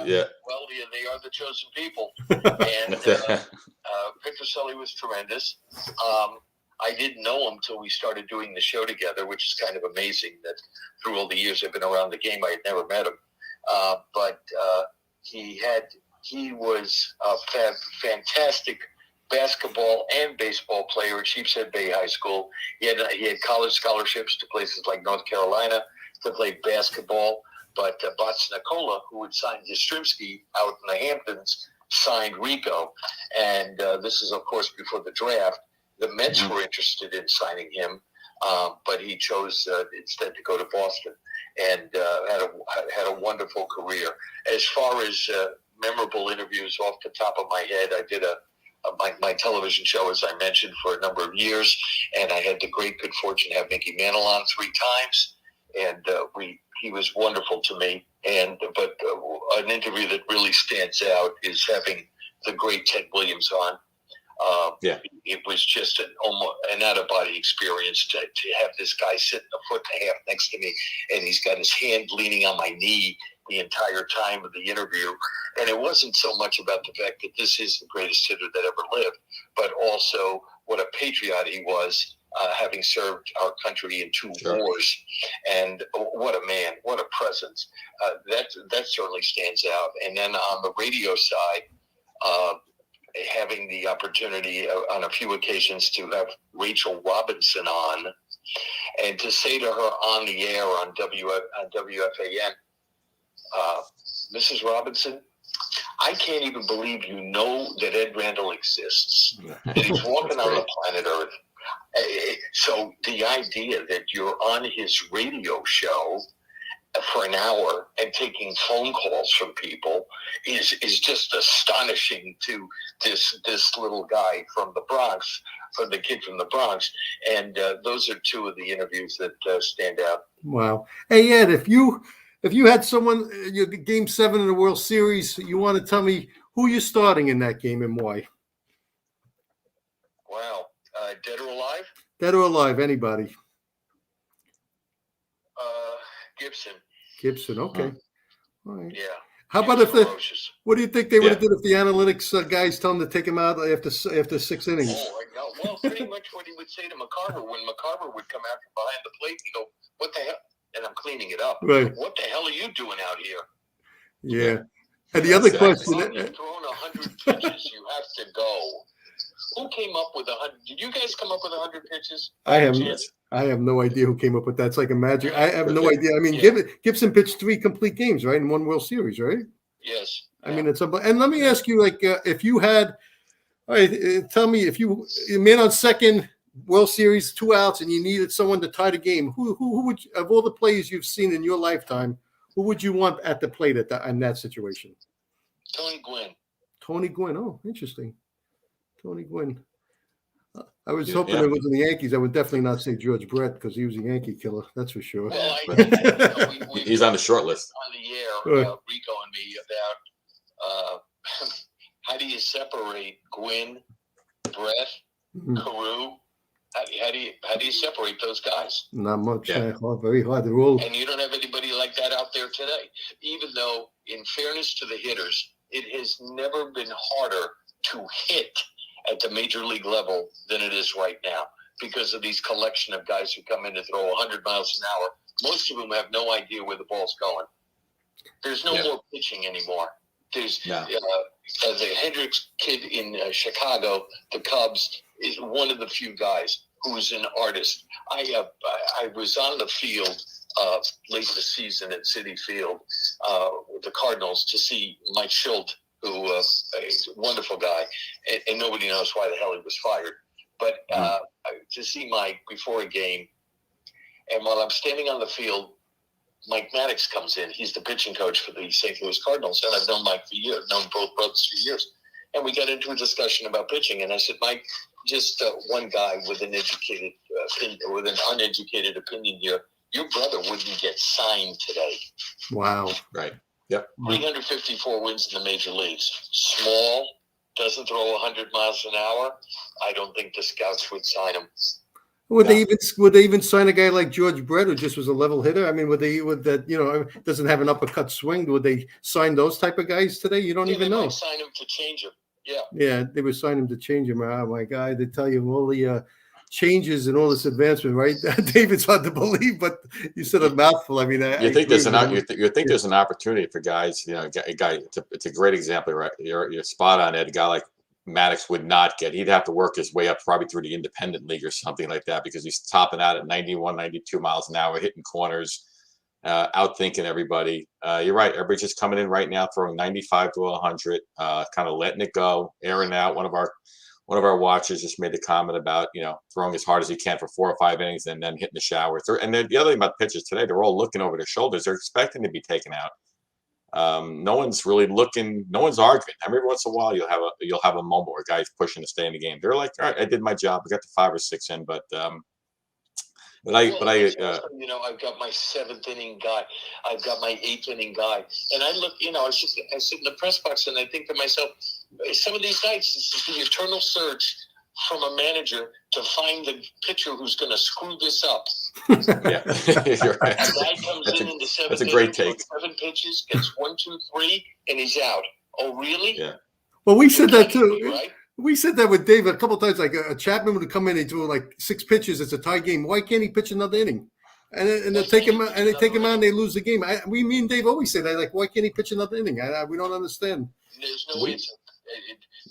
Yeah. Well, they are the chosen people, and Petrocelli was tremendous. I didn't know him till we started doing the show together, which is kind of amazing that through all the years I've been around the game, I had never met him. But he was a fantastic basketball and baseball player at Sheepshead Bay High School. He had college scholarships to places like North Carolina to play basketball. But Bots Nicola, who had signed Yastrzemski out in the Hamptons, signed Rico. And this is, of course, before the draft. The Mets were interested in signing him, but he chose instead to go to Boston and had a wonderful career. As far as memorable interviews off the top of my head, I did my television show, as I mentioned, for a number of years, and I had the great good fortune to have Mickey Mantle on 3 times, and he was wonderful to me. But an interview that really stands out is having the great Ted Williams on. It was just an out-of-body experience to have this guy sitting a foot and a half next to me, and he's got his hand leaning on my knee the entire time of the interview. And it wasn't so much about the fact that this is the greatest hitter that ever lived, but also what a patriot he was, having served our country in 2 wars. And what a man, what a presence. That certainly stands out. And then on the radio side, having the opportunity on a few occasions to have Rachel Robinson on, and to say to her on the air on WFAN, Mrs. Robinson, I can't even believe you know that Ed Randall exists, that he's walking on the planet Earth. So the idea that you're on his radio show for an hour and taking phone calls from people is just astonishing to this little guy from the Bronx, from the kid from the Bronx. And those are 2 of the interviews that stand out. Wow. Hey, Ed, if you had someone, Game 7 in the World Series, you want to tell me who you're starting in that game and why? Wow. Dead or alive? Dead or alive, anybody. Gibson, okay. All right. Yeah. How about what do you think they would have did if the analytics guys tell him to take him out after 6 innings? Oh, I know. Well, pretty much what he would say to McCarver when McCarver would come out from behind the plate and go, "What the hell?" And I'm cleaning it up. Right. What the hell are you doing out here? Yeah. And the other question. You've thrown 100 pitches, you have to go. Who came up with 100? Did you guys come up with 100 pitches? I have no idea who came up with that. It's like a magic. I have no idea. I mean, Gibson pitched 3 complete games, right, in 1 World Series, right? Yes. I mean, it's and let me ask you, like, if you had, all right, tell me if you man on second, World Series, 2 outs, and you needed someone to tie the game, who would you, of all the players you've seen in your lifetime, who would you want at the plate in that situation? Tony Gwynn. Tony Gwynn. Oh, interesting. Tony Gwynn. I was hoping it was in the Yankees. I would definitely not say George Brett because he was a Yankee killer. That's for sure. Well, he's on the short list. On the air, Rico and me, about how do you separate Gwynn, Brett, Carew? How do you separate those guys? Not much. Yeah. Very hard to roll. And you don't have anybody like that out there today. Even though, in fairness to the hitters, it has never been harder to hit at the major league level than it is right now because of these collection of guys who come in to throw 100 miles an hour. Most of them have no idea where the ball's going. There's no more pitching anymore. There's the Hendricks kid in Chicago, the Cubs, is one of the few guys who's an artist. I was on the field late in the season at Citi Field with the Cardinals to see Mike Schilt, who is a wonderful guy, and nobody knows why the hell he was fired. But to see Mike before a game, and while I'm standing on the field, Mike Maddox comes in. He's the pitching coach for the St. Louis Cardinals, and I've known Mike for years, known both brothers for years. And we got into a discussion about pitching, and I said, Mike, just one guy with an uneducated opinion here. Your brother wouldn't get signed today. Wow. Right. Yep. 354 wins in the major leagues. Small, doesn't throw 100 miles an hour. I don't think the scouts would sign him. Would they even sign a guy like George Brett, who just was a level hitter? I mean, would that doesn't have an uppercut swing? Would they sign those type of guys today? You don't even know. They might sign him to change him. Yeah. Yeah, they would sign him to change him. Oh my God, they tell you all the changes and all this advancement, right? David's hard to believe, but you said a mouthful. I mean, you think there's an opportunity for guys. You know, a guy. It's a great example, right? You're spot on, Ed. A guy like Maddox would not get. He'd have to work his way up probably through the independent league or something like that because he's topping out at 91, 92 miles an hour, hitting corners. outthinking everybody. You're right. Everybody's just coming in right now, throwing 95 to 100, kind of letting it go, airing out. One of our watchers just made the comment about, throwing as hard as he can for 4 or 5 innings and then hitting the shower. And then the other thing about pitchers today, they're all looking over their shoulders. They're expecting to be taken out. No one's really looking. No one's arguing. Every once in a while, you'll have a moment where a guy's pushing to stay in the game. They're like, all right, I did my job. I got the 5 or 6 in, I've got my 7th inning guy. I've got my 8th inning guy. And I look, I sit in the press box and I think to myself, some of these nights, this is the eternal search from a manager to find the pitcher who's going to screw this up. Yeah, you're right. A guy comes in the 7th that's a great take. 7 pitches, gets 1, 2, 3, and he's out. Oh, really? Yeah. Well, we said that too. Right? We said that with David a couple of times. Like a Chapman would come in and do like 6 pitches. It's a tie game. Why can't he pitch another inning? And they take him out, and they lose the game. Me and Dave always say that. Like, why can't he pitch another inning? We don't understand. There's no answer.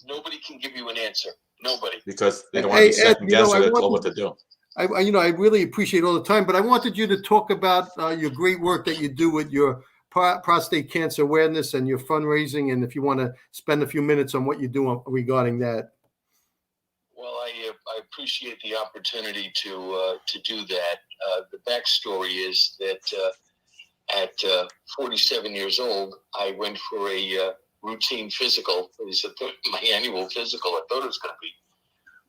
Nobody can give you an answer. Nobody. Because they don't want to be second guessed or they're told what to do. I really appreciate all the time, but I wanted you to talk about your great work that you do with your prostate cancer awareness and your fundraising, and if you want to spend a few minutes on what you do regarding that. Well, I appreciate the opportunity to do that. The backstory is that at 47 years old, I went for a routine physical. It was my annual physical. I thought it was going to be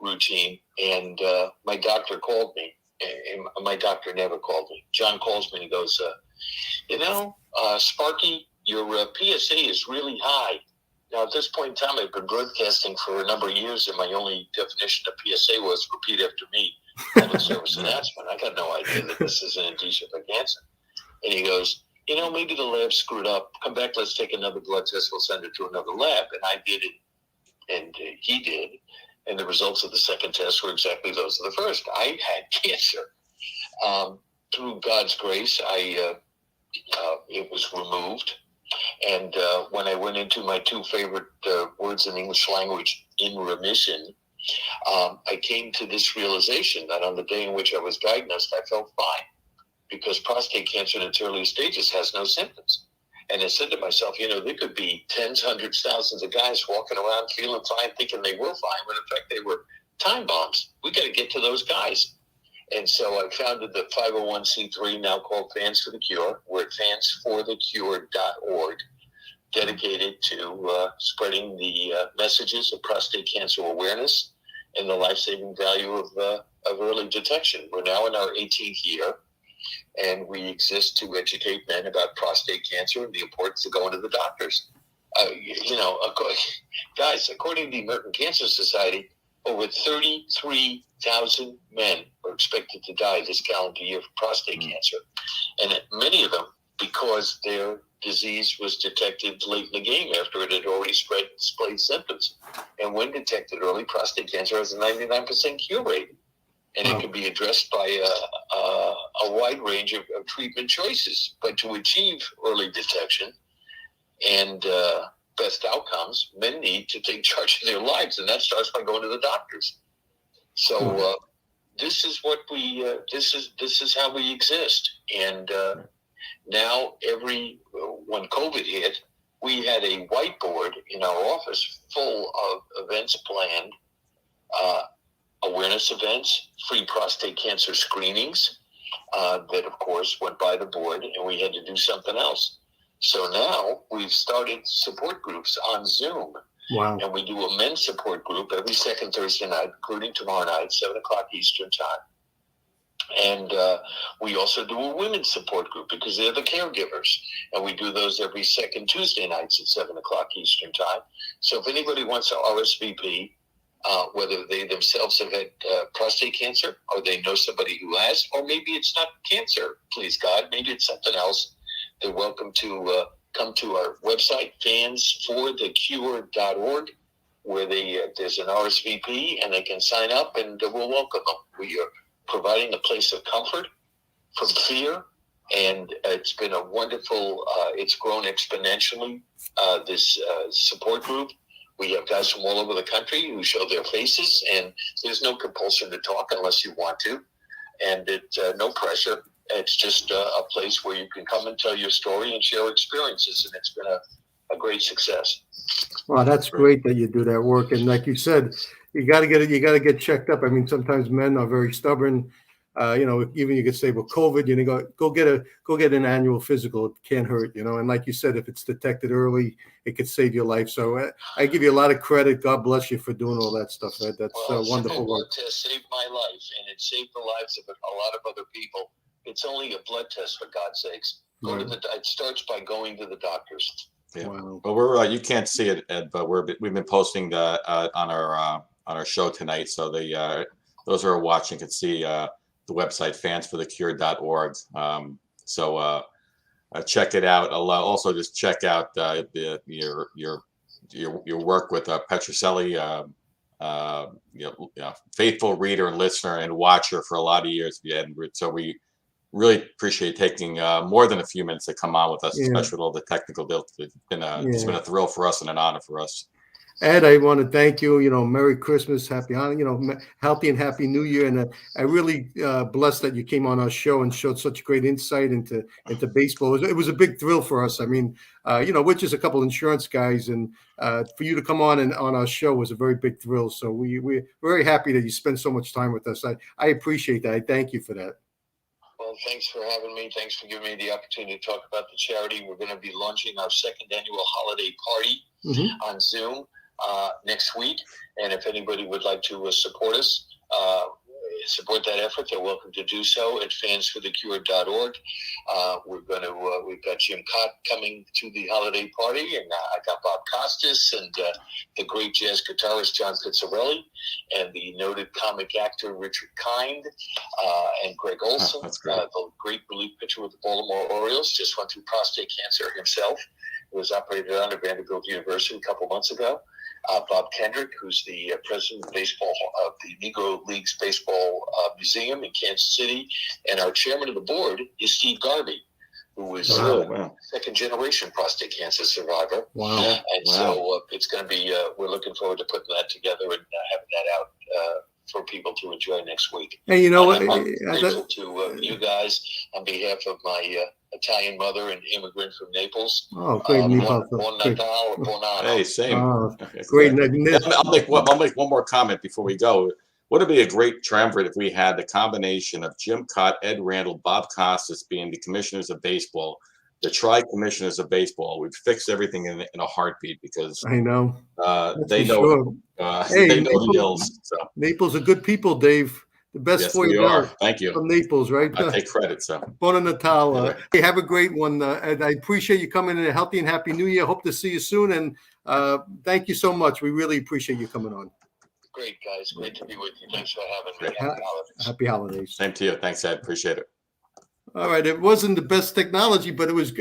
routine, and my doctor called me. And my doctor never called me. John calls me and he goes, Sparky, your PSA is really high. Now, at this point in time, I've been broadcasting for a number of years, and my only definition of PSA was repeat after me, public service announcement. I got no idea that this is an indicia of cancer. And he goes, maybe the lab screwed up. Come back, let's take another blood test. We'll send it to another lab. And I did it, and he did. And the results of the second test were exactly those of the first. I had cancer. Through God's grace, it was removed. And when I went into my 2 favorite words in English language, in remission, I came to this realization that on the day in which I was diagnosed, I felt fine, because prostate cancer in its early stages has no symptoms. And I said to myself, there could be tens, hundreds, thousands of guys walking around feeling fine, thinking they were fine, when in fact they were time bombs. We got to get to those guys. And so I founded the 501c3, now called Fans for the Cure. We're at fansforthecure.org, dedicated to spreading the messages of prostate cancer awareness and the life-saving value of early detection. We're now in our 18th year, and we exist to educate men about prostate cancer and the importance of going to the doctors. Guys, according to the American Cancer Society, over 33,000 men are expected to die this calendar year from prostate cancer. And many of them because their disease was detected late in the game after it had already displayed symptoms. And when detected early, prostate cancer has a 99% cure rate. And it can be addressed by a wide range of treatment choices. But to achieve early detection and best outcomes, men need to take charge of their lives, and that starts by going to the doctors. So this is what we this is how we exist. And now when COVID hit, we had a whiteboard in our office full of events planned, awareness events, free prostate cancer screenings that, of course, went by the board, and we had to do something else. So now we've started support groups on Zoom. Wow. And we do a men's support group every second Thursday night, including tomorrow night, 7 o'clock Eastern time. And we also do a women's support group because they're the caregivers. And we do those every second Tuesday nights at 7 o'clock Eastern time. So if anybody wants to RSVP, whether they themselves have had prostate cancer or they know somebody who has, or maybe it's not cancer, please God, maybe it's something else, they're welcome to come to our website, fansforthecure.org, where there's an RSVP and they can sign up, and we'll welcome them. We are providing a place of comfort from fear, and it's been a wonderful, it's grown exponentially, this support group. We have guys from all over the country who show their faces, and there's no compulsion to talk unless you want to, and it's no pressure. It's just a place where you can come and tell your story and share experiences, and it's been a great success. Well, that's great that you do that work, and like you said, you got to get checked up. I mean, sometimes men are very stubborn. Even you could say, well, COVID, go get an annual physical. It can't hurt, And like you said, if it's detected early, it could save your life. So I give you a lot of credit. God bless you for doing all that stuff, Ed. That's wonderful work. Blood test saved my life, and it saved the lives of a lot of other people. It's only a blood test, for God's sakes. It starts by going to the doctors. Yeah. Wow. Well, we're you can't see it, Ed, but we've been posting on our show tonight. So those who are watching can see the website fansforthecure.org. Check it out. I'll also just check out your work with Petrocelli. Faithful reader and listener and watcher for a lot of years. So we really appreciate taking more than a few minutes to come on with us, especially with all the technical deals. It's been a thrill for us and an honor for us. Ed, I want to thank you. Merry Christmas, Happy Hanukkah, healthy and Happy New Year. And I really blessed that you came on our show and showed such great insight into baseball. It was a big thrill for us. I mean, we're just a couple insurance guys, and for you to come on our show was a very big thrill. So we're very happy that you spent so much time with us. I appreciate that. I thank you for that. Well, thanks for having me. Thanks for giving me the opportunity to talk about the charity. We're going to be launching our second annual holiday party on Zoom next week. And if anybody would like to support us, support that effort, they're welcome to do so at fansforthecure.org. We've got Jim Cott coming to the holiday party, and I got Bob Costas and the great jazz guitarist John Pizzarelli, and the noted comic actor Richard Kind, and Greg Olson, the great relief pitcher with the Baltimore Orioles, just went through prostate cancer himself. It was operated on at Vanderbilt University a couple months ago. Bob Kendrick, who's the president of the Negro Leagues Baseball Museum in Kansas City, and our chairman of the board is Steve Garvey, who is a second-generation prostate cancer survivor. Wow! And so it's going to be. We're looking forward to putting that together and having that out for people to enjoy next week. Hey, you know what? I'm grateful to you guys on behalf of my Italian mother and immigrant from Naples. Oh, great! Hey, same. Great. I'll make one more comment before we go. Would it be a great triumvirate if we had the combination of Jim Cott, Ed Randall, Bob Costas being the commissioners of baseball, the tri-commissioners of baseball? We'd fix everything in a heartbeat, because I know they know they know the ills. So Naples are good people, Dave. The best for you are. Thank you. From Naples, right? I take credit. So Buon Natale. Hey, have a great one. And I appreciate you coming in. A healthy and Happy New Year. Hope to see you soon. And thank you so much. We really appreciate you coming on. Great, guys. Great to be with you. Thanks for having me. Happy holidays. Happy holidays. Same to you. Thanks, Ed. Appreciate it. All right. It wasn't the best technology, but it was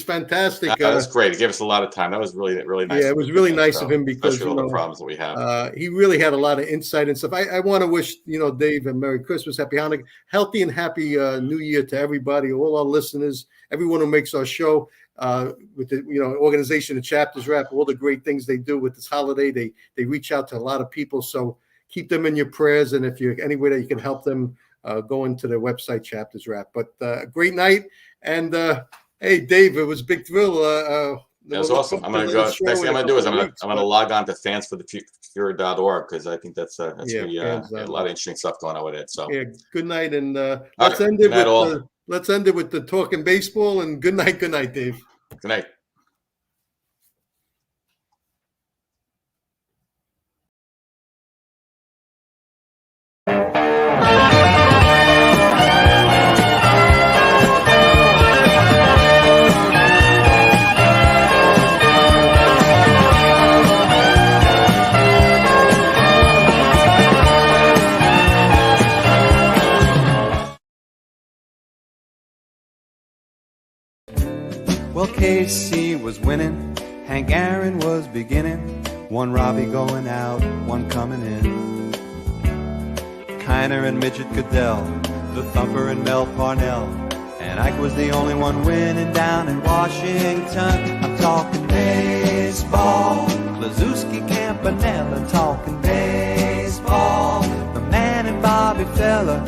fantastic. That was great. It gave us a lot of time. That was really nice. Yeah, it was really nice of him, because all the problems that we have. He really had a lot of insight and stuff. I want to wish Dave a Merry Christmas, Happy Hanukkah, healthy and Happy New Year to everybody, all our listeners, everyone who makes our show. With the organization of Chapters Rap, all the great things they do with this holiday, they reach out to a lot of people. So keep them in your prayers, and if you're any way that you can help them, go into their website, Chapters Rap. But great night, and hey, Dave, it was a big thrill. That was awesome. I'm gonna go. Next thing I'm gonna do is I'm gonna log on to fansforthecure.org, because I think that's a lot of interesting stuff going on with it. So good night, and let's end it with the talking baseball. And good night, Dave. Good night. Well, KC was winning, Hank Aaron was beginning, one Robbie going out, one coming in. Kiner and Midget Goodell, the Thumper and Mel Parnell, and Ike was the only one winning down in Washington. I'm talking baseball, Klazuski, Campanella, talking baseball. The man and Bobby Fella